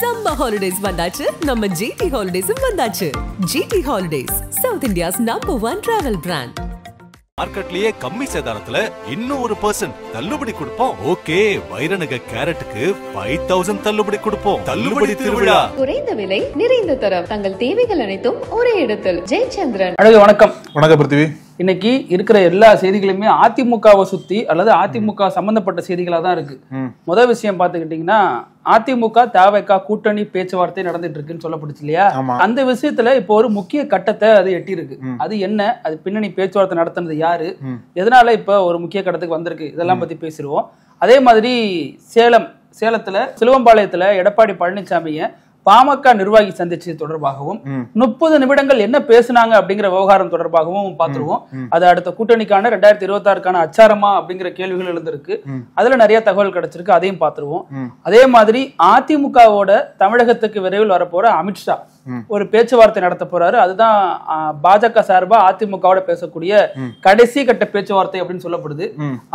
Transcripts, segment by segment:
Summer holidays வந்தாச்சு நம்ம GT Holidays வந்தாச்சு. GT Holidays, South India's #1 travel brand. மார்க்கெட்லயே கம்மி சேதாரத்துல இன்னும் 1% தள்ளுபடி கொடுப்போம். ஓகே, வைரநக கேரட்டுக்கு 5000 தள்ளுபடி கொடுப்போம். தள்ளுபடி திருவிழா. குறைந்த விலை நிறைந்த தரம், தங்கள் தேவைகள் அனைத்தும் ஒரே இடத்தில். ஜெயச்சந்திரன். வணக்கம். வணக்கம் பிருத்திவி. இன்னைக்கு இருக்கிற எல்லா செய்திகளுமே அதிமுகவை சுத்தி அல்லது அதிமுக சம்பந்தப்பட்ட செய்திகளா தான் இருக்கு. முதல் விஷயம் பாத்துக்கிட்டீங்கன்னா, அதிமுக தவிக கூட்டணி பேச்சுவார்த்தை நடந்துட்டு இருக்குன்னு சொல்லப்படுச்சு இல்லையா? அந்த விஷயத்துல இப்போ ஒரு முக்கிய கட்டத்தை அது எட்டி இருக்கு. அது என்ன, அது பின்னணி பேச்சுவார்த்தை நடத்துனது யாரு, எதனால இப்ப ஒரு முக்கிய கட்டத்துக்கு வந்திருக்கு, இதெல்லாம் பத்தி பேசிடுவோம். அதே மாதிரி சேலத்துல சிலுவம்பாளையத்துல எடப்பாடி பழனிசாமியை பாமக நிர்வாகி சந்திச்சு தொடர்பாகவும் 30 நிமிடங்கள் என்ன பேசினாங்க அப்படிங்கிற விவகாரம் தொடர்பாகவும் பார்த்துருவோம். அது அடுத்த கூட்டணிக்கான 2026க்கான அச்சாரமா அப்படிங்கிற கேள்விகள் எழுந்திருக்கு. அதுல நிறைய தகவல் கிடைச்சிருக்கு, அதையும் பார்த்துருவோம். அதே மாதிரி அதிமுகவோட தமிழகத்துக்கு விரைவில் வரப்போற அமித்ஷா ஒரு பேச்சுவார்த்தை நடத்த போறாரு. அதுதான் பாஜக சார்பா அதிமுகவோட பேசக்கூடிய கடைசி கட்ட பேச்சுவார்த்தை அப்படின்னு சொல்லப்படுது.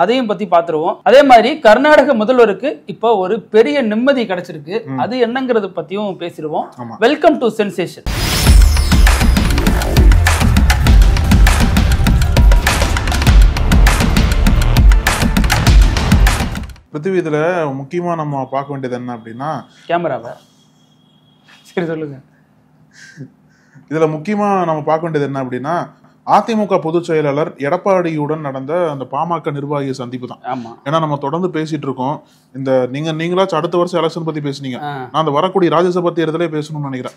அதையும் பத்தி பார்த்துருவோம். அதே மாதிரி கர்நாடக முதல்வருக்கு இப்போ ஒரு பெரிய நிம்மதி கிடைச்சிருக்கு. அது என்னங்கிறது பத்தியும் பேசிடுவோம். Welcome to sensation. பிருத்திவி, இதுல முக்கியமா நம்ம பார்க்க வேண்டியது என்ன அப்படின்னா, கேமராவை சரி சொல்லுங்க. இதுல முக்கியமா நம்ம பார்க்க வேண்டியது என்ன அப்படின்னா, அதிமுக பொதுச் செயலாளர் எடப்பாடியுடன் நடந்த அந்த பாமக நிர்வாகி சந்திப்பு தான். ஏன்னா நம்ம தொடர்ந்து பேசிட்டு இருக்கோம். இந்த நீங்களாச்சும் அடுத்த வருஷம் எலெக்ஷன் பத்தி பேசுனீங்க, நான் அந்த வரக்கூடிய ராஜ்யசபா தேர்தலே பேசணும்னு நினைக்கிறேன்.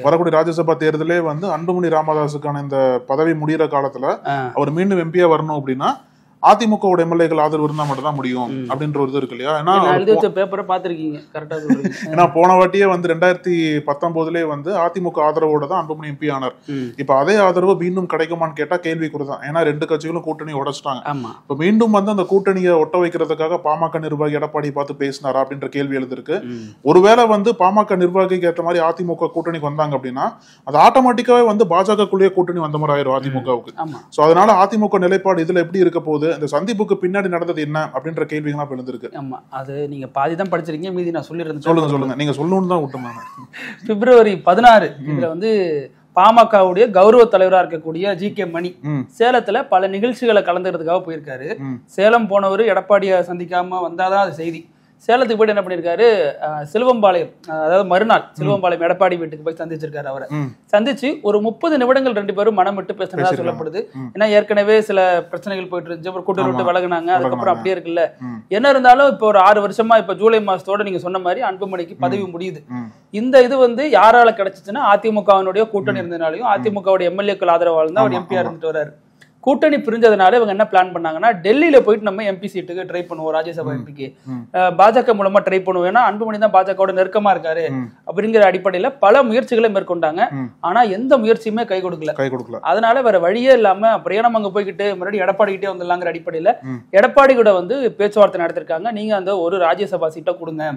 வரக்கூடிய ராஜ்யசபா தேர்தலே வந்து அன்புமணி ராமதாஸுக்கான இந்த பதவி முடிகிற காலத்துல அவர் மீண்டும் எம்பியா வரணும் அப்படின்னா அதிமுக எம்எல்ஏக்கள் ஆதரவு இருந்தா மட்டும் தான் முடியும் அப்படின்ற ஒரு இது இருக்கு இல்லையா? ஏன்னா போன வாட்டியே வந்து 2019 வந்து அதிமுக ஆதரவோட தான் அன்புமணி எம்பி ஆனார். இப்ப அதே ஆதரவு மீண்டும் கிடைக்குமான்னு கேட்டா கேள்விக்குறிதான். ஏன்னா 2 கட்சிகளும் கூட்டணி உடைச்சிட்டாங்க. இப்ப மீண்டும் வந்து அந்த கூட்டணியை ஒட்ட வைக்கிறதுக்காக பாமக நிர்வாகி எடப்பாடி பார்த்து பேசினாரா அப்படின்ற கேள்வி எழுதிருக்கு. ஒருவேளை வந்து பாமக நிர்வாகிக்கு ஏற்ற மாதிரி அதிமுக கூட்டணிக்கு வந்தாங்க அப்படின்னா அது ஆட்டோமேட்டிக்காவே வந்து பாஜகக்குள்ளேயே கூட்டணி வந்த மாதிரி ஆயிரும் அதிமுகவுக்கு. சோ அதனால அதிமுக நிலைப்பாடு இதுல எப்படி இருக்க போகுது, இந்த சந்திப்புக்கு பின்னாடி நடந்தது என்ன அப்படின்ற கேள்விகளா எழுந்திருக்கு. ஆமா, அது நீங்க பாதி தான் படிச்சிருக்கீங்க, மீதி நான் சொல்லிருந்தேன். சொல்லுங்க. நீங்க சொல்லணும்னு தான் விட்டோம். பிப்ரவரி 16 இதுல வந்து பாமகவுடைய கௌரவ தலைவரா இருக்கக்கூடிய ஜி.கே. மணி சேலத்துல பல நிகழ்ச்சிகளை கலந்துக்கிறதுக்காக போயிருக்காரு. சேலம் போனவர் எடப்பாடியை சந்திக்காம வந்தாதான் அது செய்தி. சேலத்துக்கு போயிட்டு என்ன பண்ணிருக்காரு, சிலுவம்பாளையம், அதாவது மறுநாள் சிலுவம்பாளையம் எடப்பாடி வீட்டுக்கு போய் சந்திச்சிருக்காரு. அவரை சந்திச்சு ஒரு 30 நிமிடங்கள் 2 பேரும் மனம் விட்டு பேசினதா சொல்லப்படுது. ஏன்னா ஏற்கனவே சில பிரச்சனைகள் போயிட்டு இருந்துச்சு, அப்புறம் கூட்டணி விட்டு விலகுனாங்க, அதுக்கப்புறம் அப்படியே இருக்குல்ல. என்ன இருந்தாலும் இப்போ ஒரு 6 வருஷமா இப்ப ஜூலை மாசத்தோட நீங்க சொன்ன மாதிரி அன்புமணிக்கு பதவி முடியுது. இந்த இது வந்து யாரால கிடைச்சிச்சுன்னா அதிமுகவினுடைய கூட்டணி இருந்ததுனாலையும் அதிமுகவுடைய எம்எல்ஏக்கள் ஆதரவாளர் தான் அவர் எம்பியா இருந்துட்டு வர்றாரு. கூட்டணி பிரிஞ்சதுனால இவங்க என்ன பிளான் பண்ணாங்கன்னா, டெல்லியில போயிட்டு நம்ம எம்பி சீட்டுக்கு ட்ரை பண்ணுவோம், ராஜ்யசபா எம்பிக்கு பாஜக மூலமா ட்ரை பண்ணுவோம். ஏன்னா அன்புமணி தான் பாஜகவோட நெருக்கமா இருக்காரு அப்படிங்கிற அடிப்படையில பல முயற்சிகளை மேற்கொண்டாங்க. ஆனா எந்த முயற்சியுமே கை கொடுக்கல. அதனால வேற வழியே இல்லாம அப்புறம் நம்ம அங்க போய்கிட்டு மறுபடியும் எடப்பாடி கிட்டே வந்துடலாங்கிற அடிப்படையில எடப்பாடி கூட வந்து பேச்சுவார்த்தை நடத்திருக்காங்க. நீங்க அந்த ஒரு ராஜ்யசபா சீட்டை கொடுங்க,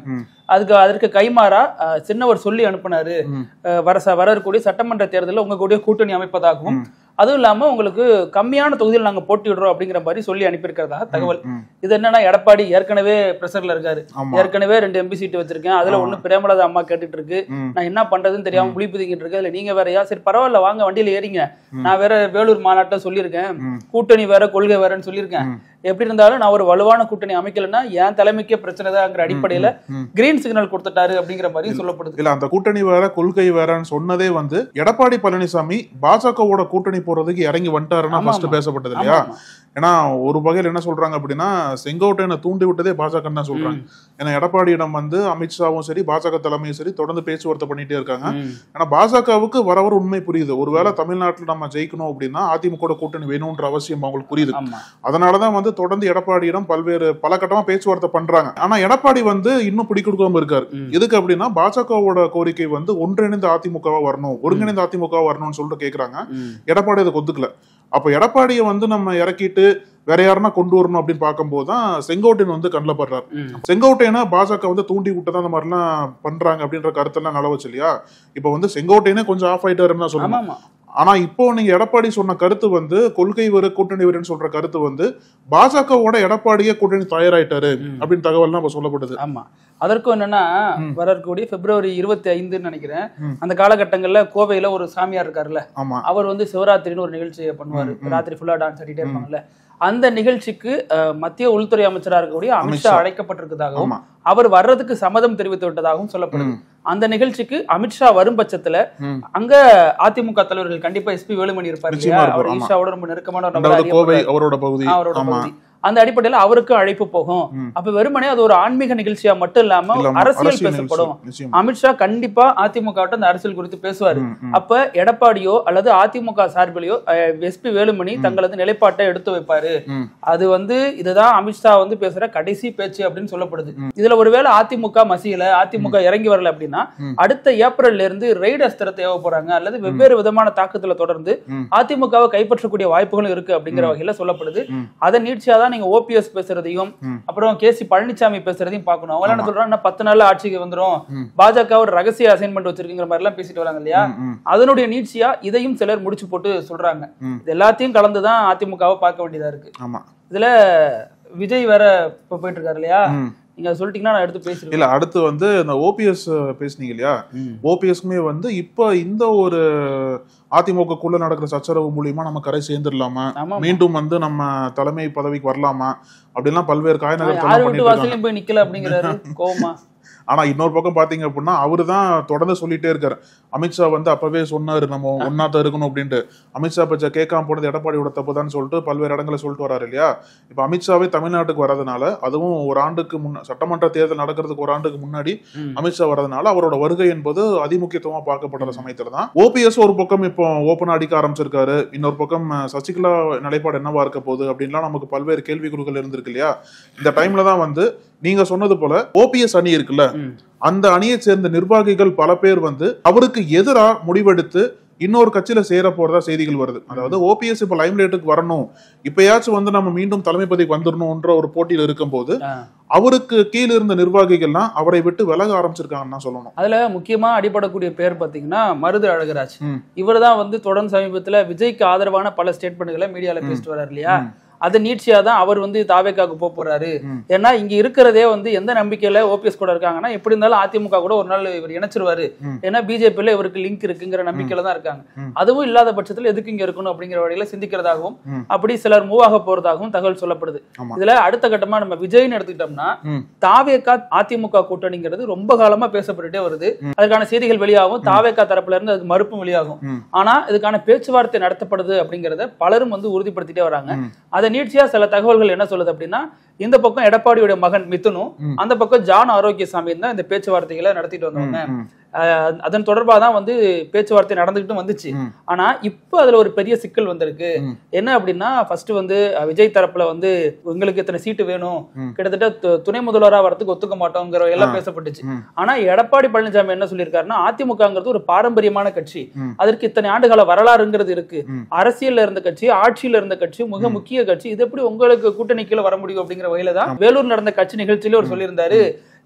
அதற்கு கைமாறா சின்னவர் சொல்லி அனுப்புனாரு, வரக்கூடிய சட்டமன்ற தேர்தலில் உங்க கூட கூட்டணி அமைப்பதாகவும் அதுவும் இல்லாம உங்களுக்கு கம்மியான தொகுதியில் நாங்க போட்டிடுறோம் அப்படிங்கிற மாதிரி சொல்லி அனுப்பியிருக்கிறதாக தகவல். இது என்னன்னா, எடப்பாடி ஏற்கனவே பிரஷர்ல இருக்காரு. ஏற்கனவே 2 எம்பி சீட்டு வச்சிருக்கேன், அதுல ஒண்ணு பிரேமலதா அம்மா கேட்டுட்டு இருக்கு, நான் என்ன பண்றதுன்னு தெரியாம புளிப்புதிக்கிட்டு இருக்கு. அதுல நீங்க வேறையா, சரி பரவாயில்ல வாங்க வண்டியில ஏறிங்க, நான் வேற வேலூர் மாநாட்டை சொல்லியிருக்கேன், கூட்டணி வேற கொள்கை வேறன்னு சொல்லியிருக்கேன். எப்படி இருந்தாலும் நான் ஒரு வலுவான கூட்டணி அமைக்கலன்னா என் தலைமைக்கே பிரச்சனை தான்ங்கிற அடிப்படையில கிரீன் சிக்னல் கொடுத்துட்டாரு அப்படிங்கிற மாதிரி சொல்லப்படுது. இல்ல, அந்த கூட்டணி வேற கொள்கை வேறன்னு சொன்னதே வந்து எடப்பாடி பழனிசாமி பாஜகவோட கூட்டணி போறதுக்கு இறங்கி வந்துட்டாருன்னா ஃபர்ஸ்ட் பேசப்பட்டது இல்லையா? ஏன்னா ஒரு வகையில் என்ன சொல்றாங்க அப்படின்னா, செங்கோட்டையனை தூண்டி விட்டதே பாஜக தான் சொல்றாங்க. ஏன்னா எடப்பாடியிடம் வந்து அமித்ஷாவும் சரி பாஜக தலைமையும் சரி தொடர்ந்து பேச்சுவார்த்தை பண்ணிட்டே இருக்காங்க. ஏன்னா பாஜகவுக்கு வரவர் உண்மை புரியுது. ஒருவேளை தமிழ்நாட்டில் நம்ம ஜெயிக்கணும் அப்படின்னா அதிமுக கூட்டணி வேணும்ன்ற அவசியம் அவங்களுக்கு புரியுது. அதனாலதான் வந்து தொடர்ந்து எடப்பாடியிடம் பல கட்டமா பேச்சுவார்த்தை பண்றாங்க. ஆனா எடப்பாடி வந்து இன்னும் பிடி கொடுக்காம இருக்காரு. எதுக்கு அப்படின்னா, பாஜகவோட கோரிக்கை வந்து ஒன்றிணைந்த அதிமுகவா வரணும், ஒருங்கிணைந்த அதிமுக வரணும்னு சொல்லிட்டு கேட்கறாங்க. எடப்பாடி அதை ஒத்துக்கல. அப்ப எடப்பாடியை வந்து நம்ம இறக்கிட்டு வேற யாருன்னா கொண்டு வரணும் அப்படின்னு பார்க்கும்போது தான் செங்கோட்டையன் வந்து கண்ணில் படுறாரு. செங்கோட்டையனை பாஜக வந்து தூண்டி விட்டுதான் அந்த மாதிரிலாம் பண்றாங்க அப்படின்ற கருத்தெல்லாம் நிலவச்சு இல்லையா? இப்ப வந்து செங்கோட்டையனே கொஞ்சம் ஆஃப் ஆயிட்டாருன்னு தான் சொல்லணும். ஆனா இப்போ நீங்க எடப்பாடி சொன்ன கருத்து வந்து கொள்கை வரு கூட்டணி வருன்னு சொல்ற கருத்து வந்து பாஜகவோட எடப்பாடியே கூட்டணி தயாராயிட்டாரு அப்படின்னு தகவல் தான் சொல்லப்படுது. ஆமா, அதற்கும் என்னன்னா வரக்கூடிய பிப்ரவரி 25 நினைக்கிறேன் அந்த காலகட்டங்கள்ல கோவையில ஒரு சாமியார் இருக்காருல்ல, அவர் வந்து சிவராத்திரின்னு ஒரு நிகழ்ச்சியை பண்ணுவாரு, ராத்திரி ஃபுல்லா டான்ஸ் ஆடிட்டே இருப்பாங்கல்ல. அந்த நிகழ்ச்சிக்கு மத்திய உள்துறை அமைச்சராக இருக்கக்கூடிய அமித்ஷா அழைக்கப்பட்டிருக்கதாகவும் அவர் வர்றதுக்கு சம்மதம் தெரிவித்து விட்டதாகவும் சொல்லப்படுது. அந்த நிகழ்ச்சிக்கு அமித்ஷா வரும் பட்சத்துல அங்க அதிமுக தலைவர்கள் கண்டிப்பா எஸ்பி வேலுமணி இருப்பாரு, அவர் ஈஷாவோட ரொம்ப நெருக்கமான அவரோட பகுதி. அந்த அடிப்படையில அவருக்கும் அழைப்பு போகும். அப்ப வெறுமனே அது ஒரு ஆன்மீக நிகழ்ச்சியா மட்டும் இல்லாம அரசியல் பேசப்படும். அமித்ஷா கண்டிப்பா அதிமுக அந்த அரசியல் குறித்து பேசுவாரு. அப்ப எடப்பாடியோ அல்லது அதிமுக சார்பிலையோ எஸ்பி வேலுமணி தங்களது நிலைப்பாட்டை எடுத்து வைப்பாரு. அது வந்து இதுதான் அமித்ஷா வந்து பேசுற கடைசி பேச்சு அப்படின்னு சொல்லப்படுது. இதுல ஒருவேளை அதிமுக மசியல, அதிமுக இறங்கி வரல அப்படின்னா அடுத்த ஏப்ரல்ல இருந்து ரெய்டு அஸ்திரம் தேவை போறாங்க அல்லது வெவ்வேறு விதமான தாக்குதலை தொடர்ந்து அதிமுகவை கைப்பற்றக்கூடிய வாய்ப்புகளும் இருக்கு அப்படிங்கிற வகையில சொல்லப்படுது. அதை நீட்சியாதான் நீங்க ஓபிஎஸ் பேசுறதையும் அப்புறம் கேசி பழனிசாமி பேசுறதையும் பார்க்கணும். அவங்க என்ன சொல்றாங்க, 10 நாள்ல ஆட்சிக்கு வந்துரும், பாஜக ஒரு ரகசிய அசைன்மெண்ட் வச்சிருக்கிற மாதிரி எல்லாம் பேசிட்டு வராங்க இல்லையா. அதனுடைய நீட்சியா இதையும் சிலர் முடிச்சு போட்டு சொல்றாங்க. இது எல்லாத்தையும் கலந்துதான் அதிமுகவை பார்க்க வேண்டியதா இருக்கு. இதுல விஜய் வேற இப்ப போயிட்டு இருக்காரு இல்லையா, நீங்க சொல்லிட்டீங்கன்னா நான் எடுத்து பேசுறேன். இல்ல அடுத்து வந்து இந்த ஓபிஎஸ் பேசுனீங்க இல்லையா, ஓபிஎஸ்க்குமே வந்து இப்ப இந்த ஒரு அதிமுகக்குள்ள நடக்கிற சச்சரவு மூலியமா நம்ம கரை சேர்ந்துடலாமா, மீண்டும் வந்து நம்ம தலைமை பதவிக்கு வரலாமா அப்படின்லாம் பல்வேறு காய்நகர் போய் நிக்கல அப்படிங்கிறாரு கோவமா. ஆனா இன்னொரு பக்கம் பாத்தீங்க அப்படின்னா அவரு தான் தொடர்ந்து சொல்லிட்டே இருக்காரு. அமித்ஷா வந்து அப்பவே சொன்னாரு நம்ம ஒன்னாத்தான் இருக்கணும் அப்படின்ட்டு. அமித்ஷா பச்சை கேட்காம போனது எடப்பாடியோட தப்புதான் சொல்லிட்டு பல்வேறு இடங்களை சொல்லிட்டு வராரு இல்லையா. இப்ப அமித்ஷாவே தமிழ்நாட்டுக்கு வரதுனால, அதுவும் ஒரு ஆண்டுக்கு சட்டமன்ற தேர்தல் நடக்கிறதுக்கு ஒரு ஆண்டுக்கு முன்னாடி அமித்ஷா வரதுனால அவரோட வருகை என்பது அதிமுக்கியத்துவமா பார்க்கப்படுற சமயத்துல தான் ஓபிஎஸ் ஒரு பக்கம் இப்போ ஓபனா அடிக்க ஆரம்பிச்சிருக்காரு. இன்னொரு பக்கம் சசிகலா நிலைப்பாடு என்னவா இருக்க போகுது அப்படின்லாம் நமக்கு பல்வேறு கேள்விக்குறிகள் இருந்திருக்கு இல்லையா. இந்த டைம்ல தான் வந்து நீங்க சொன்னது போல ஓபிஎஸ் அணி இருக்குல்ல, அந்த அணியை சேர்ந்த நிர்வாகிகள் பல பேர் வந்து அவருக்கு எதிரா முடிவெடுத்து இன்னொரு கட்சியில சேர போறதா செய்திகள் வருது. அதாவது ஓபிஎஸ் இப்ப லைம்லைட்டுக்கு வரணும், இப்பயாச்சும் வந்து நம்ம மீண்டும் தலைமை பதவிக்கு வந்துடணும்ன்ற ஒரு போட்டியில் இருக்கும் போது அவருக்கு கீழே இருந்த நிர்வாகிகள்லாம் அவரை விட்டு விலக ஆரம்பிச்சிருக்காங்கன்னு சொல்லணும். அதுல முக்கியமா அடிபடக்கூடிய பேர் பாத்தீங்கன்னா மருது அழகராஜ். இவர் தான் வந்து தொடர்ந்து சமீபத்துல விஜய்க்கு ஆதரவான பல ஸ்டேட்மெண்ட்களை மீடியால பேசிட்டு வர்றாரு இல்லையா. அது நீட்சியாதான் அவர் வந்து தாவேக்காக்கு போறாரு. ஏன்னா இங்க இருக்கிறதே வந்து எந்த நம்பிக்கையில ஓபிஎஸ் கூட இருக்காங்கன்னா எப்படி இருந்தாலும் அதிமுக கூட ஒரு நாள் இவர் இணைச்சிருவாரு, ஏன்னா பிஜேபியில இவருக்கு லிங்க் இருக்குங்கிற நம்பிக்கையில தான் இருக்காங்க. அதுவும் இல்லாத பட்சத்துல எதுக்கு இங்க இருக்கணும் அப்படிங்கிற வழியில சிந்திக்கிறதாகவும் அப்படி சிலர் மூவ் ஆக போறதாகவும் தகவல் சொல்லப்படுது. இதுல அடுத்த கட்டமா நம்ம விஜய்னு எடுத்துக்கிட்டோம்னா தாவேக்கா அதிமுக கூட்டணிங்கிறது ரொம்ப காலமா பேசப்பட்டுட்டே வருது. அதுக்கான செய்திகள் வெளியாகும், தாவேக்கா தரப்புல இருந்து அதுக்கு மறுப்பும் வெளியாகும். ஆனா இதுக்கான பேச்சுவார்த்தை நடத்தப்படுது அப்படிங்கறத பலரும் வந்து உறுதிப்படுத்திட்டே வராங்க. அதை நீட்சியா சில தகவல்கள் என்ன சொல்லுது அப்படின்னா, இந்த பக்கம் எடப்பாடியோட மகன் மிதுனும் அந்த பக்கம் ஜான் ஆரோக்கியசாமி தான் இந்த பேச்சுவார்த்தைகளை நடத்திட்டு வந்தவங்க. அதன் தொடர்பாக தான் வந்து பேச்சுவார்த்தை நடந்துகிட்டு வந்துச்சு. ஆனா இப்ப அதுல ஒரு பெரிய சிக்கல் வந்திருக்கு. என்ன அப்படின்னா, ஃபர்ஸ்ட் வந்து விஜய் தரப்புல வந்து உங்களுக்கு இத்தனை சீட்டு வேணும், கிட்டத்தட்ட துணை முதல்வரா வரதுக்கு ஒத்துக்க மாட்டோங்கிற எல்லாம் பேசப்பட்டுச்சு. ஆனா எடப்பாடி பழனிசாமி என்ன சொல்லியிருக்காருன்னா, அதிமுகங்கிறது ஒரு பாரம்பரியமான கட்சி, அதற்கு இத்தனை ஆண்டுகால வரலாறுங்கிறது இருக்கு, அரசியல்ல இருந்த கட்சி, ஆட்சியில இருந்த கட்சி, மிக முக்கிய கட்சி, இது எப்படி உங்களுக்கு கூட்டணி கீழ வர முடியும் அப்படிங்கிற வகையில தான் வேலூர் நடந்த கட்சி நிகழ்ச்சியில அவர் சொல்லியிருந்தாரு.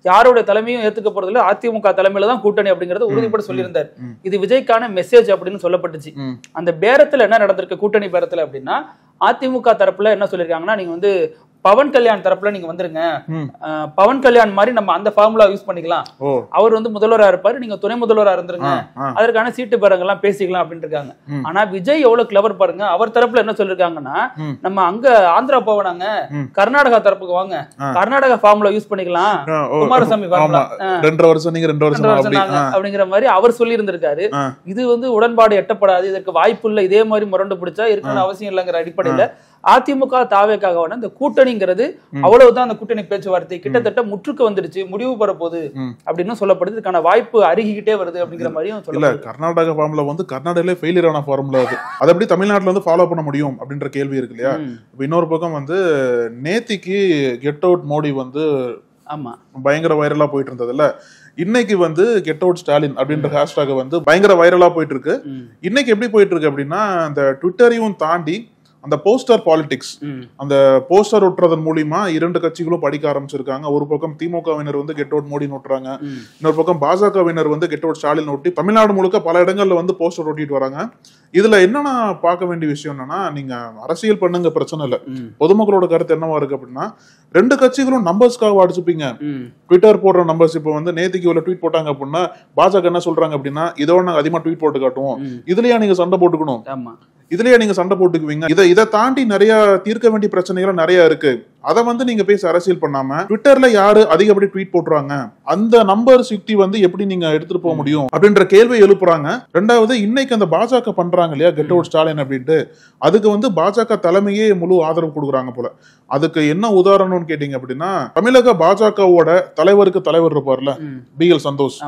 யாரோட தலைமையும் ஏத்துக்க போறதுல அதிமுக தலைமையில தான் கூட்டணி அப்படிங்கறத உறுதிப்பட சொல்லியிருந்தார். இது விஜய்க்கான மெசேஜ் அப்படின்னு சொல்லப்பட்டுச்சு. அந்த பேரத்துல என்ன நடந்திருக்கு, கூட்டணி பேரத்துல அப்படின்னா, அதிமுக தரப்புல என்ன சொல்லிருக்காங்கன்னா, நீங்க வந்து பவன் கல்யாண் தரப்புல நீங்க வந்துருங்க, பவன் கல்யாண் மாதிரி நம்ம அந்த ஃபார்முலா யூஸ் பண்ணிக்கலாம், அவர் வந்து முதல்வரா இருப்பாரு, நீங்க துணை முதல்வரா இருந்துருங்க, அதற்கான சீட்டு பேரங்க எல்லாம் பேசிக்கலாம் அப்படின்னு இருக்காங்க. ஆனா விஜய் எவ்வளவு கிளவர் பாருங்க, அவர் தரப்புல என்ன சொல்லிருக்காங்கன்னா, நம்ம அங்க ஆந்திரா போவாங்க, கர்நாடகா தரப்புக்கு வாங்க, கர்நாடகா ஃபார்முலா யூஸ் பண்ணிக்கலாம், குமாரசாமி ஃபார்முலா 2 வருஷம் நீங்க 2 வருஷம் அப்படிங்கிற மாதிரி அவர் சொல்லி இருந்திருக்காரு. இது வந்து உடன்பாடு எட்டப்படாது, இதற்கு வாய்ப்பு இல்லை, இதே மாதிரி முரண்டு பிடிச்சா இருக்கணும்னு அவசியம் இல்லைங்கிற அடிப்படையில அதிமுக தாவேக்காக இந்த கூட்டணிங்கிறது அவ்வளவுதான். அந்த கூட்டணி பேச்சுவார்த்தை கிட்டத்தட்ட முற்றுக்கு வந்துருச்சு, முடிவு பெற போகுது அப்படின்னு சொல்லப்படுது. இதுக்கான வாய்ப்பு அருகிக்கிட்டே வருது அப்படிங்கிற மாதிரியும் இல்ல. கர்நாடக ஃபார்முலா வந்து கர்நாடகால ஃபெயிலியர் ஆன ஃபார்முலா அது எப்படி தமிழ்நாட்டுல வந்து ஃபாலோ பண்ண முடியும் அப்படின்ற கேள்வி இருக்கு இல்லையா. இன்னொரு பக்கம் வந்து நேத்திக்கு கெட் அவுட் மோடி வந்து பயங்கர வைரலா போயிட்டு இருந்ததுல, இன்னைக்கு வந்து கெட் அவுட் ஸ்டாலின் அப்படின்ற ஹேஷ்டாக் வந்து பயங்கர வைரலா போயிட்டு இருக்கு. இன்னைக்கு எப்படி போயிட்டு இருக்கு அப்படின்னா, அந்த ட்விட்டரையும் தாண்டி அந்த போஸ்டர் பாலிடிக்ஸ், அந்த போஸ்டர் ஒட்டுறதன் மூலியமா இரண்டு கட்சிகளும் படிக்க ஆரம்பிச்சிருக்காங்க. ஒரு பக்கம் திமுகவினர் வந்து கெட் அவுட் மோடி ஒட்டுறாங்க, இன்னொரு பக்கம் பாஜகவினர் வந்து கெட் அவுட் ஸ்டாலின் ஒட்டி தமிழ்நாடு முழுக்க பல இடங்கள்ல வந்து போஸ்டர் ஒட்டிட்டு வராங்க. இதுல என்னன்னா பார்க்க வேண்டிய விஷயம் என்னன்னா, நீங்க அரசியல் பண்ணுங்க பிரச்சனை இல்ல, பொதுமக்களோட கருத்து என்னவா இருக்கு அப்படின்னா, ரெண்டு கட்சிகளும் நம்பர்ஸ்க்காக அடிச்சுப்பீங்க. ட்விட்டர் போடுற நம்பர்ஸ் இப்ப வந்து நேத்துக்கு இவ்வளவு ட்வீட் போட்டாங்க அப்படின்னா பாஜக என்ன சொல்றாங்க அப்படின்னா, இதோட நாங்க அதிகமா ட்வீட் போட்டு காட்டுவோம், இதுலயா நீங்க சண்டை போட்டுக்கணும், இதுலயே நீங்க சண்டை போட்டுக்குவீங்க. இதை தாண்டி நிறைய தீர்க்க வேண்டிய பிரச்சனைகள் நிறைய இருக்கு. அதை வந்து நீங்க பேச அரசியல் பண்ணாம ட்விட்டர்ல யாரு அதிகப்படி ட்வீட் போட்டுறாங்க, அந்த நம்பர்ஸ் யுக்தி வந்து எப்படி நீங்க எடுத்துட்டு போக முடியும் அப்படின்ற கேள்வி எழுப்புறாங்க. ரெண்டாவது, இன்னைக்கு அந்த பாஜக பண்றாங்க இல்லையா கெட் அவுட் ஸ்டாலின் அப்படின்ட்டு, அதுக்கு வந்து பாஜக தலைமையே முழு ஆதரவு கொடுக்குறாங்க போல. அதுக்கு என்ன உதாரணம்னு கேட்டீங்க அப்படின்னா, தமிழக பாஜகவோட தலைவருக்கு தலைவர் இருப்பார்ல BL சந்தோஷ்,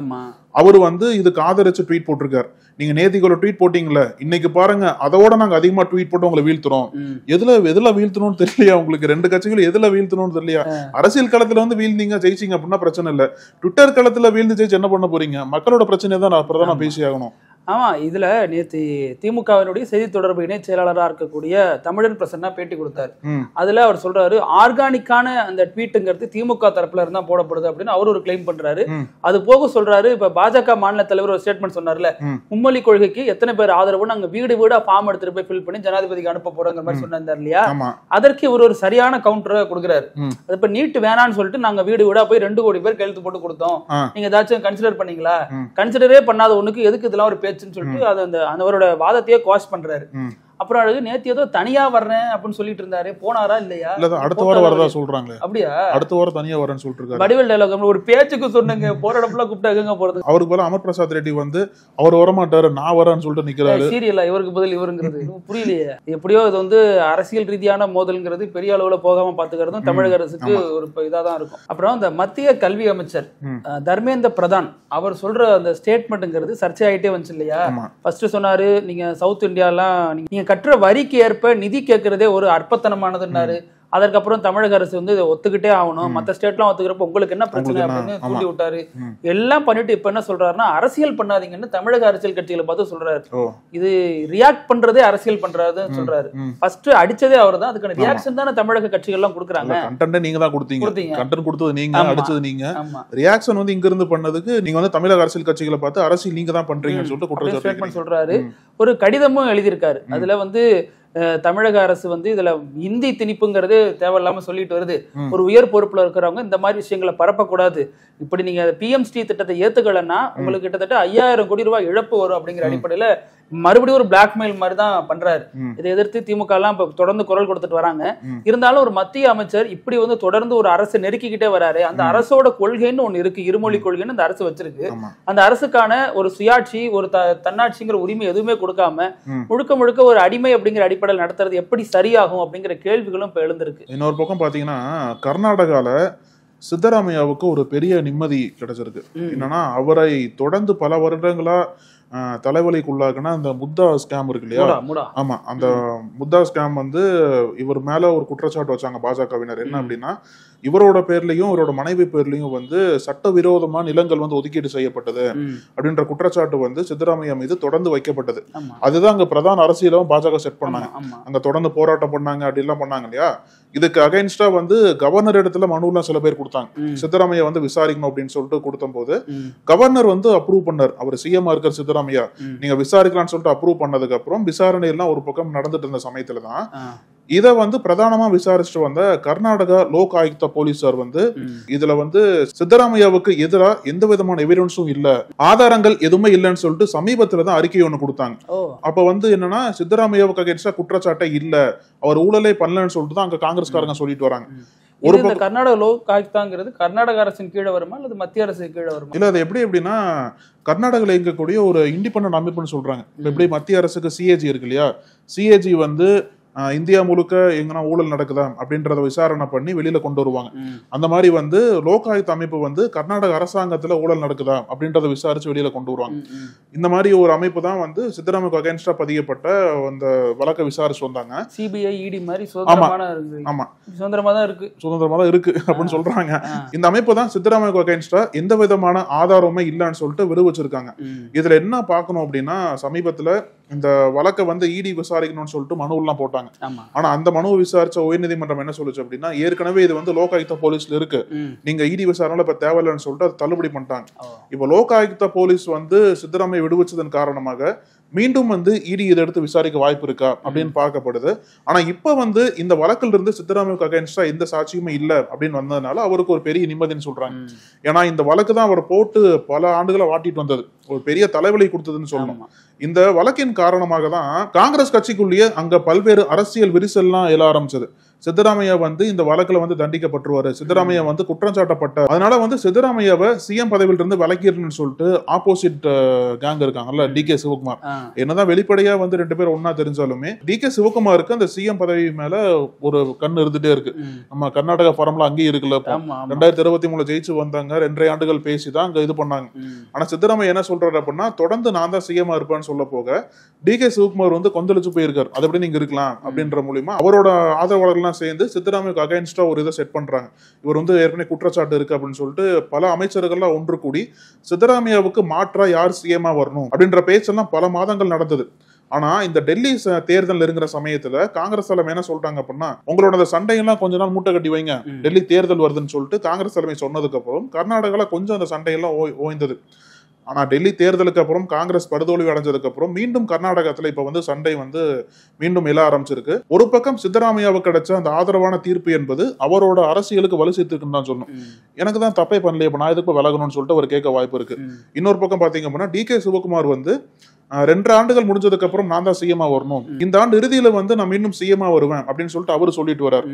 அவர் வந்து இதுக்கு ஆதரிச்சு ட்வீட் போட்டிருக்காரு. நீங்க நேத்திக்கு ட்வீட் போட்டீங்கல்ல, இன்னைக்கு பாருங்க அதோட நாங்க அதிகமா ட்வீட் போட்டு உங்களை வீழ்த்துறோம். எதுல வீழ்த்தணும்னு தெரியலையா உங்களுக்கு? ரெண்டு கட்சிகளும் எதுல வீழ்த்தணும்னு தெரியலையா? அரசியல் களத்துல வந்து வீழ்ந்தீங்க ஜெயிச்சிங்க அப்படின்னா பிரச்சனை இல்ல, ட்விட்டர் களத்துல வீழ்ந்து ஜெயிச்சு என்ன பண்ண போறீங்க? மக்களோட பிரச்சனையை தான் பிரதான பேசி ஆகணும். ஆமா, இதுல நேத்து திமுகவினுடைய செய்தி தொடர்பு இணை செயலாளராக இருக்கக்கூடிய தமிழன் பிரசன்னா பேட்டி கொடுத்தாரு. அதுல அவர் சொல்றாரு, ஆர்கானிக்கான அந்த ட்வீட்டுங்கிறது திமுக தரப்புல இருந்தா போடப்படுது அப்படின்னு அவர் ஒரு கிளைம் பண்றாரு. அது போக சொல்றாரு, இப்ப பாஜக மாநில தலைவர் ஒரு ஸ்டேட்மெண்ட் சொன்னார்ல, மும்மொழி கொள்கைக்கு எத்தனை பேர் ஆதரவு, நாங்க வீடு வீடா ஃபார்ம் எடுத்துட்டு போய் ஃபில் பண்ணி ஜனாதிபதிக்கு அனுப்ப போறோங்கிற மாதிரி சொன்னார் இல்லையா? அதற்கு இவர் ஒரு சரியான கவுண்டரை கொடுக்குறாரு. அது இப்ப நீட் வேணான்னு சொல்லிட்டு நாங்க வீடு வீடா போய் 2 கோடி பேர் கையெழுத்து போட்டு கொடுத்தோம், நீங்க ஏதாச்சும் கன்சிடர் பண்ணீங்களா? கன்சிடரே பண்ணாத ஒண்ணுக்கு எதுக்கு இதெல்லாம் ஒரு பேச்சுன்னு சொல்லிட்டு அது அந்த அவரோட வாதத்தையே குவாஷ் பண்றாரு. அப்புறம் அழகு நேத்து ஏதோ தனியா வர்றேன் அப்படின்னு சொல்லிட்டு இருந்தாரு, போனாரா இல்லையா? இல்ல அடுத்த வாரம் வரதா சொல்றாங்க. அப்படியா? அடுத்த வாரம் தனியா வரேன்னு சொல்லிட்டு இருக்காரு. வடிவேல் டயலாக் ஒரு பேச்சுக்கு சொன்னங்க, போற இடத்துல கூப்பிட்டாங்க போறது. அவருக்கு பதிலா அமர் பிரசாத் ரெட்டி வந்து அவர் வரமாட்டாரு நான் வரேன்னு சொல்லிட்டு நிக்கிறாரு. சீரியலா இவருக்கு பதில் இவருங்கிறது புரியலையே. எப்படியோ இது வந்து அரசியல் ரீதியான மோதல்ங்கிறது பெரிய அளவுல போகாம பாத்துக்கிறதும் தமிழக அரசுக்கு ஒரு இதாதான் இருக்கும். அப்புறம் இந்த மத்திய கல்வி அமைச்சர் தர்மேந்திர பிரதான் அவர் சொல்ற அந்த ஸ்டேட்மெண்ட்ங்கிறது சர்ச்சை ஆயிட்டே வந்துச்சு இல்லையா? ஃபர்ஸ்ட் சொன்னாரு, நீங்க சவுத் இந்தியாலாம் நீங்க கற்ற வரிக்கு ஏற்ப நிதி கேட்கறதே ஒரு அற்பத்தனமானதுன்னாரு. அதற்கப்புறம் தமிழக அரசு வந்து இதை ஒத்துக்கிட்டே ஆகணும், மற்ற ஸ்டேட்லாம் ஒத்துக்கிறப்ப உங்களுக்கு என்ன பிரச்சனை அப்படின்னு தூண்டி விட்டாரு. எல்லாம் பண்ணிட்டு இப்ப என்ன சொல்றாருன்னா, அரசியல் பண்ணாதீங்கன்னு தமிழக அரசியல் கட்சிகளை பார்த்து சொல்றாரு. இது ரியாக்ட் பண்றதே அரசியல் பண்றதுன்னு சொல்றாரு. ஃபர்ஸ்ட் அடிச்சதே அவர் தான், அதுக்கான ரியாக்ஷன் தானே தமிழக கட்சிகள் எல்லாம் கொடுக்குறாங்க. கண்டென்ட் நீங்க தான் கொடுத்தீங்க, கண்டென்ட் கொடுத்தது நீங்க, அடிச்சது நீங்க. ரியாக்ஷன் வந்து இங்க இருந்து பண்ணதுக்கு நீங்க வந்து தமிழக அரசியல் கட்சிகளை பார்த்து அரசியல் நீங்க தான் பண்றீங்கன்னு சொல்லிட்டு குற்றச்சாட்டு சொல்றாரு. ஒரு கடிதமும் எழுதியிருக்காரு. அதுல வந்து தமிழக அரசு வந்து இதுல இந்தி திணிப்புங்கிறது தேவையில்லாம சொல்லிட்டு வருது, ஒரு உயர் பொறுப்புல இருக்கிறவங்க இந்த மாதிரி விஷயங்களை பரப்பக்கூடாது, இப்படி நீங்க PMST திட்டத்தை ஏத்துக்கலன்னா உங்களுக்கு கிட்டத்தட்ட 5000 கோடி ரூபாய் இழப்பு வரும் அப்படிங்கிற அடிப்படையில மறுபடியும் ஒரு பிளாக்மெயில் மாதிரி தான் பண்றாரு. இதை எதிர்த்து திமுக எல்லாம் இப்ப தொடர்ந்து குரல் கொடுத்துட்டு வராங்க. இருந்தாலும் ஒரு மத்திய அமைச்சர் இப்படி வந்து தொடர்ந்து ஒரு அரசு நெருக்கிக்கிட்டே வராரு. அந்த அரசோட கொள்கைன்னு ஒண்ணு இருக்கு, இருமொழி கொள்கைன்னு அந்த அரசு வச்சிருக்கு. அந்த அரசுக்கான ஒரு சுயாட்சி, ஒரு தன்னாட்சிங்கிற உரிமை எதுவுமே கொடுக்காம முழுக்க முழுக்க ஒரு அடிமை அப்படிங்கிற அடிப்படையில் நடத்துறது எப்படி சரியாகும் அப்படிங்கிற கேள்விகளும் இப்ப எழுந்திருக்கு. இன்னொரு பக்கம் பாத்தீங்கன்னா, கர்நாடகால சித்தராமையாவுக்கு ஒரு பெரிய நிம்மதி கிடைச்சிருக்கு. என்னன்னா, அவரை தொடர்ந்து பல வருடங்களா தலைவலிக்குள்ளாக்குன்னா அந்த முத்தா ஸ்கேம் இருக்கு இல்லையா? ஆமா, அந்த முத்தா ஸ்கேம் வந்து இவர் மேல ஒரு குற்றச்சாட்டு வச்சாங்க பாஜகவினர். என்ன அப்படின்னா, இவரோட பேர்லயும் இவரோட மனைவி பேர்லயும் வந்து சட்டவிரோதமா நிலங்கள் வந்து ஒதுக்கீடு செய்யப்பட்டது அப்படின்ற குற்றச்சாட்டு வந்து சித்தராமையா மீது தொடர்ந்து வைக்கப்பட்டது. அதுதான் அங்க பிரதான அரசியலும் பாஜக செட் பண்ணாங்க. அங்க தொடர்ந்து போராட்டம் பண்ணாங்க, அப்படி எல்லாம் பண்ணாங்க இல்லையா? இதுக்கு அகைன்ஸ்டா வந்து கவர்னர் இடத்துல மனுலாம் சில பேர் கொடுத்தாங்க, சித்தராமையா வந்து விசாரிக்கணும் அப்படின்னு சொல்லிட்டு கொடுத்த போது கவர்னர் வந்து அப்ரூவ் பண்ணார். அவர் CM இருக்கிற சித்தராமையா நீங்க விசாரிக்கலாம்னு சொல்லிட்டு அப்ரூவ் பண்ணதுக்கு அப்புறம் விசாரணை எல்லாம் ஒரு பக்கம் நடந்துட்டு இருந்த சமயத்துலதான் இத வந்து பிரதானமா விசாரிச்சுட்டு வந்த கர்நாடகா லோக் ஆயுக்தா போலீசார் வந்து இதுல வந்து சித்தராமையாவுக்கு எதிராக எந்த விதமான எவிடன்ஸும் இல்ல, ஆதாரங்கள் எதுவுமே இல்லைன்னு சொல்லிட்டு சமீபத்துலதான் அறிக்கை ஒண்ணு கொடுத்தாங்க. அப்ப வந்து என்னன்னா, சித்தராமையாவுக்கு அகைன்ஸ்டா குற்றச்சாட்டை இல்ல, அவர் ஊழலே பண்ணலன்னு சொல்லிட்டு தான் அங்க காங்கிரஸ்காரங்க சொல்லிட்டு வராங்க. ஒரு கர்நாடக லோக் ஆயுக்தாங்கிறது கர்நாடக அரசின் கீழே வருமா அல்லது மத்திய அரசு கீழே வருமா? இல்ல, அது எப்படின்னா, கர்நாடகால இருக்கக்கூடிய ஒரு இண்டிபெண்டன்ட் அமைப்புன்னு சொல்றாங்க. எப்படி மத்திய அரசுக்கு CAG இருக்கு இல்லையா? CAG வந்து இந்தியா முழுக்க எங்கன்னா ஊழல் நடக்குதா அப்படின்றத விசாரணை பண்ணி வெளியில கொண்டு வருவாங்க. அந்த மாதிரி வந்து லோகாயுக்த அமைப்பு வந்து கர்நாடக அரசாங்கத்துல ஊழல் நடக்குதா அப்படின்றத விசாரிச்சு வெளியில கொண்டு வருவாங்க. இந்த மாதிரி ஒரு அமைப்பு தான் வந்து சித்தராமையாவுக்கு அகைன்ஸ்டா பதியப்பட்ட அந்த வழக்கை விசாரிச்சு வந்தாங்க. CBI ED மாதிரி சுதந்திரமா தான் இருக்கு அப்படின்னு சொல்றாங்க. இந்த அமைப்பு தான் சித்தராமையாவுக்கு அகைன்ஸ்டா எந்த விதமான ஆதாரமே இல்லைன்னு சொல்லிட்டு விடுவிச்சிருக்காங்க. இதுல என்ன பார்க்கணும் அப்படின்னா, சமீபத்துல இந்த வழக்கை வந்து இடி விசாரிக்கணும்னு சொல்லிட்டு மனு எல்லாம் போட்டாங்க. ஆனா அந்த மனுவை விசாரிச்ச உயர்நீதிமன்றம் என்ன சொல்லுச்சு அப்படின்னா, ஏற்கனவே இது வந்து லோகாயுக்தா போலீஸ்ல இருக்கு, நீங்க இடி விசாரணை இப்ப தேவையில்லைன்னு சொல்லிட்டு அது தள்ளுபடி பண்ணிட்டாங்க. இப்ப லோகாயுக்தா போலீஸ் வந்து சித்தராமையா விடுவிச்சதன் காரணமாக மீண்டும் வந்து இடி இதை எடுத்து விசாரிக்க வாய்ப்பு இருக்கா அப்படின்னு பார்க்கப்படுது. ஆனா இப்ப வந்து இந்த வழக்கில் இருந்து சித்தராமையாவுக்கு அகைன்ஸ்டா எந்த சாட்சியுமே இல்ல அப்படின்னு வந்ததுனால அவருக்கு ஒரு பெரிய நிம்மதின்னு சொல்றாங்க. ஏன்னா இந்த வழக்கு தான் அவர் போட்டு பல ஆண்டுகளை வாட்டிட்டு வந்தது, ஒரு பெரிய தலைவலி கொடுத்ததுன்னு சொல்லணும். இந்த வழக்கின் காரணமாக தான் காங்கிரஸ் கட்சிக்குள்ளேயே அங்க பல்வேறு அரசியல் விரிசல்லாம் எழ ஆரம்பிச்சது. சித்தராமையா வந்து இந்த வழக்குல வந்து தண்டிக்கப்பட்டுருவாரு, சித்தராமையா வந்து குற்றம் சாட்டப்பட்ட, அதனால வந்து சித்தராமையாவை சிஎம் பதவியில இருந்து விலக்கிடணும்னு சொல்லிட்டு ஆப்போசிட் கேங் இருக்காங்கல்ல, டி.கே. சிவகுமார், என்னதான் வெளிப்படையா வந்து 2 பேரும் ஒன்னா தெரிஞ்சாலுமே டி.கே. சிவகுமாருக்கு அந்த சிஎம் பதவி மேல ஒரு கண் இருந்துட்டே இருக்கு. நம்ம கர்நாடகா ஃபார்ம்ல அங்கேயும் இருக்குல்ல, 2023 ஜெயிச்சு வந்தாங்க, 2.5 ஆண்டுகள் பேசிதான் அங்க இது பண்ணாங்க. ஆனா சித்தராமையா என்ன சொல்றாரு அப்படின்னா, தொடர்ந்து நான் தான் சிஎம் இருப்பேன்னு சொல்ல போக டி.கே. சிவகுமார் வந்து கொந்தளிச்சு போயிருக்காரு, அது எப்படி நீங்க இருக்கலாம் அப்படின்ற மூலியமா அவரோட ஆதரவாளர்கள் சேர்ந்து சித்தராமையாவுக்கு அகைன்ஸ்டா ஒரு இதை செட் பண்றாங்க. இவர் வந்து ஏற்கனவே குற்றச்சாட்டு இருக்கு அப்படின்னு சொல்லிட்டு பல அமைச்சர்கள்லாம் ஒன்று கூடி சித்தராமையாவுக்கு மாற்றா யார் சிஎம்ஆ வரணும் அப்படின்ற பேச்செல்லாம் பல மாதங்கள் நடந்தது. ஆனா இந்த டெல்லி தேர்தல் இருக்கிற சமயத்துல காங்கிரஸ் தலைமை என்ன சொல்றாங்க அப்படின்னா, உங்களோட சண்டையெல்லாம் கொஞ்ச நாள் மூட்டை கட்டி வைங்க, டெல்லி தேர்தல் வருதுன்னு சொல்லிட்டு காங்கிரஸ் தலைமை சொன்னதுக்கு அப்புறம் கர்நாடகால கொஞ்சம் அந்த சண்டையெல்லாம் ஓய்ந்தது. ஆனா டெல்லி தேர்தலுக்கு அப்புறம் காங்கிரஸ் படுதோல்வி அடைஞ்சதுக்கு அப்புறம் மீண்டும் கர்நாடகத்துல இப்ப வந்து சண்டை வந்து மீண்டும் எழ ஆரம்பிச்சிருக்கு. ஒரு பக்கம் சித்தராமையாவுக்கு கிடைச்ச அந்த ஆதரவான தீர்ப்பு என்பது அவரோட அரசியலுக்கு வலு சேர்த்துக்குன்னு தான் சொல்லணும். எனக்கு தான் தப்பே பண்ணல, இப்ப நான் எதுக்கு விலகணும்னு சொல்லிட்டு அவர் கேட்க வாய்ப்பு இருக்கு. இன்னொரு பக்கம் பாத்தீங்க அப்படின்னா டி.கே. சிவகுமார் வந்து 2 ஆண்டுகள் முடிஞ்சதுக்கு அப்புறம் நான் தான் சிஎம்ஆ வரணும், இந்த ஆண்டு இறுதியில வந்து நான் இன்னும் சிஎம்ஆ வருவேன் அப்படின்னு சொல்லிட்டு அவரு சொல்லிட்டு வர்றாரு.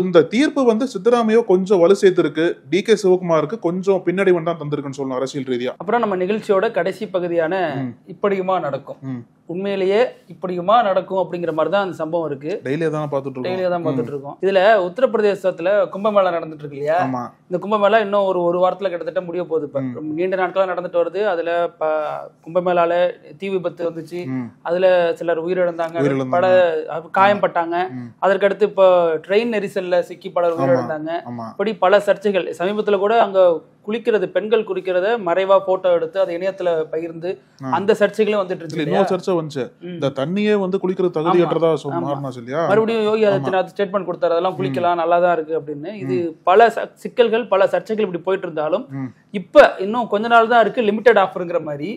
இந்த தீர்ப்பு வந்து சித்தராமையா கொஞ்சம் வலு சேர்த்திருக்கு, டி.கே. சிவகுமாருக்கு கொஞ்சம் பின்னடைவன் தான் தந்திருக்குன்னு சொல்லணும் அரசியல் ரீதியா. அப்புறம் நம்ம நிகழ்ச்சியோட கடைசி பகுதியான இப்படியுமா நடக்கும், உண்மையிலேயே இப்படியுமா நடக்கும் அப்படிங்கிற மாதிரி தான் அந்த சம்பவம் இருக்கு. டெய்லியே தான் பார்த்துட்டு இருக்கோம். இதுல உத்தரப்பிரதேசத்துல கும்பமேளா நடந்துட்டு இருக்கு இல்லையா, இந்த கும்பமேளா இன்னும் ஒரு வாரத்துல கிட்டத்தட்ட முடிய போகுது. இப்ப நீண்ட நாட்களா நடந்துட்டு வருது. அதுல கும்பமேளால தீ விபத்து வந்துச்சு, அதுல சிலர் உயிரிழந்தாங்க, பல காயம்பட்டாங்க. அதற்கடுத்து இப்ப ட்ரெயின் நெரிசல்ல சிக்கி பலர் உயிரிழந்தாங்க. இப்படி பல சர்ச்சைகள். சமீபத்துல கூட அங்க குளிக்கிறது, பெண்கள் குளிக்கிறத மறைவா போட்டோ எடுத்து அதை இணையத்துல பகிர்ந்து அந்த சர்ச்சைகளும் வந்துட்டு இருக்கு. இந்த தண்ணியே வந்து குளிக்கிறது தகுதியற்றதா சொன்னார்னா சொல்லியா, மறுபடியும் யோகி ஆதித்யநாத் ஸ்டேட்மெண்ட் கொடுத்தாரு, அதெல்லாம் குளிக்கலாம், நல்லா தான் இருக்கு அப்படின்னு. இது பல சிக்கல்கள், பல சர்ச்சைகள் இப்படி போயிட்டு இருந்தாலும் இப்ப இன்னும் கொஞ்ச நாள் தான் இருக்கு, லிமிடெட் ஆஃபர்ங்கிற மாதிரி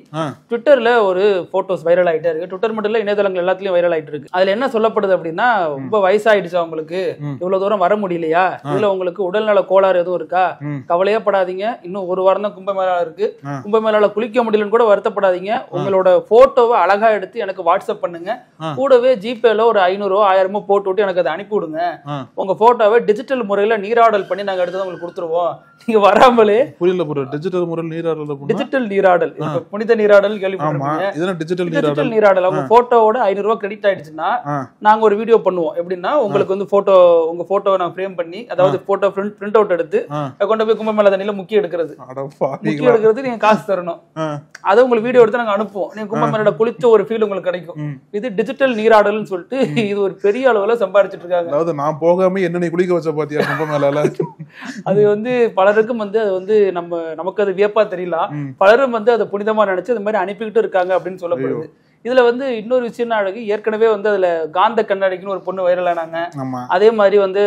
ட்விட்டர்ல ஒரு போட்டோஸ் வைரல் ஆயிட்டே இருக்கு. ட்விட்டர் மட்டும் இல்ல, இணையதளங்கள் எல்லாத்துலயும் வைரல் ஆயிட்டு இருக்கு. அதுல என்ன சொல்லப்படுது அப்படின்னா, ரொம்ப வயசாயிடுச்சு அவங்களுக்கு, இவ்வளவு தூரம் வர முடியலையா, இதுல உங்களுக்கு உடல்நல கோளாறு எதுவும் இருக்கா, கவலையே படாதீங்க, இன்னும் ஒரு வாரம் தான் கும்பமேளா இருக்கு, கும்பமேளால குளிக்க முடியலன்னு கூட வருத்தப்படாதீங்க, உங்களோட போட்டோவை அழகா எடுத்து எனக்கு வாட்ஸ்அப் பண்ணுங்க, கூடவே ஜிபேல ஒரு 500 1000 போட்டு விட்டு எனக்கு அதை அனுப்பி விடுங்க, உங்க போட்டோவை டிஜிட்டல் முறையில நீராடல் பண்ணி நாங்க எடுத்து உங்களுக்கு கொடுத்துருவோம், நீங்க வராமலே. புரியல ப்ரோ, டிஜிட்டல் முறையில் நீராடல், டிஜிட்டல் நீராடல், புனித நீராடல் கேள்விப்பட்டிருக்கீங்க, இதெல்லாம் டிஜிட்டல் நீராடல். அவங்க போட்டோவோட 500 ரூபாய் கிரெடிட் ஆயிடுச்சுன்னா நாங்க ஒரு வீடியோ பண்ணுவோம். எப்படின்னா, உங்களுக்கு வந்து போட்டோ, உங்க போட்டோவை நான் ஃப்ரேம் பண்ணி, அதாவது போட்டோ பிரிண்ட் அவுட் எடுத்து கொண்டு போய் கும்பமேளா தண்ணியில முக்கிய எடுக்கிறது, நீங்க காசு தரணும், அதை உங்களுக்கு வீடியோ எடுத்து நாங்க அனுப்புவோம், நீங்க கும்பமேளா குளிச்ச ஒரு ஃபீல் உங்களுக்கு கிடைக்கும். இது டிஜிட்டல் நீராடல்னு சொல்லிட்டு இது ஒரு பெரிய அளவுல சம்பாதிச்சிட்டு இருக்காங்க. அதாவது நான் போகாம என்ன குளிக்க வச்ச பாத்தியா கும்பமேளால. அது வந்து பலருக்கும் வந்து அது வந்து நமக்கு அது வியப்பா தெரியல, பலரும் வந்து அதை புனிதமா நினைச்சு அது மாதிரி அனுப்பிக்கிட்டு இருக்காங்க அப்படின்னு சொல்லப்படுது. இதுல வந்து இன்னொரு விஷயம் அழகு, ஏற்கனவே வந்து அதுல காந்த கண்ணாடிக்குன்னு ஒரு பொண்ணு வைரல் ஆனாங்க. அதே மாதிரி வந்து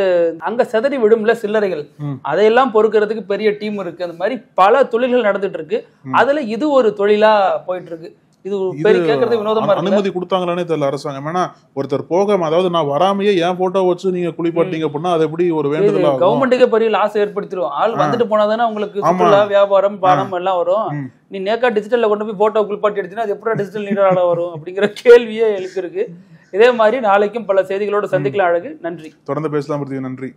அங்க செதறி விடும்ல சில்லறைகள், அதையெல்லாம் பொறுக்கிறதுக்கு பெரிய டீம் இருக்கு. அந்த மாதிரி பல தொழில்கள் நடந்துட்டு இருக்கு. அதுல இது ஒரு தொழிலா போயிட்டு இருக்கு. இது பெரிய கேக்குறது வினோதமா இருக்கு. அனுமதி கொடுத்தாங்களானே தெரியல அரசாங்கம். ஏன்னா ஒருத்தர் போகாம, அதாவது நான் வராமையே என் போட்டோ வச்சு நீங்க குளிப்பாட்டீங்க அப்படின்னா அது எப்படி ஒரு வேண்டுதலா, கவர்மெண்ட்டுக்கே பெரிய லாஸ் ஏற்படுத்திடும். ஆள் வந்துட்டு போனாதானே உங்களுக்கு சுற்றுலா, வியாபாரம், பணம் எல்லாம் வரும். நீ நேக்கா டிஜிட்டல்ல கொண்டு போய் போட்டோ குளிப்பாட்டி எடுத்தீங்கன்னா அது எப்படி டிஜிட்டல் நீராட வரும் அப்படிங்கிற கேள்வியே எழுப்பிருக்கு. இதே மாதிரி நாளைக்கும் பல செய்திகளோட சந்திக்கலாம். அழகு, நன்றி. தொடர்ந்து பேசலாம். நன்றி.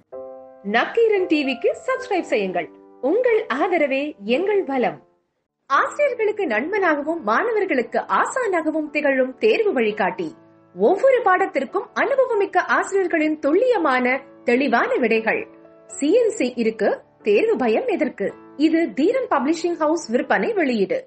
நக்கீரன் டிவிக்கு சப்ஸ்கிரைப் செய்யுங்கள். உங்கள் ஆதரவே எங்கள் பலம். ஆசிரியர்களுக்கு நண்பனாகவும் மாணவர்களுக்கு ஆசானாகவும் திகழும் தேர்வு வழிகாட்டி. ஒவ்வொரு பாடத்திற்கும் அனுபவமிக்க ஆசிரியர்களின் துல்லியமான தெளிவான விடைகள். CNC இருக்கு, தேர்வு பயம் எதற்கு? இது தீரன் பப்ளிஷிங் ஹவுஸ் விற்பனை வெளியீடு.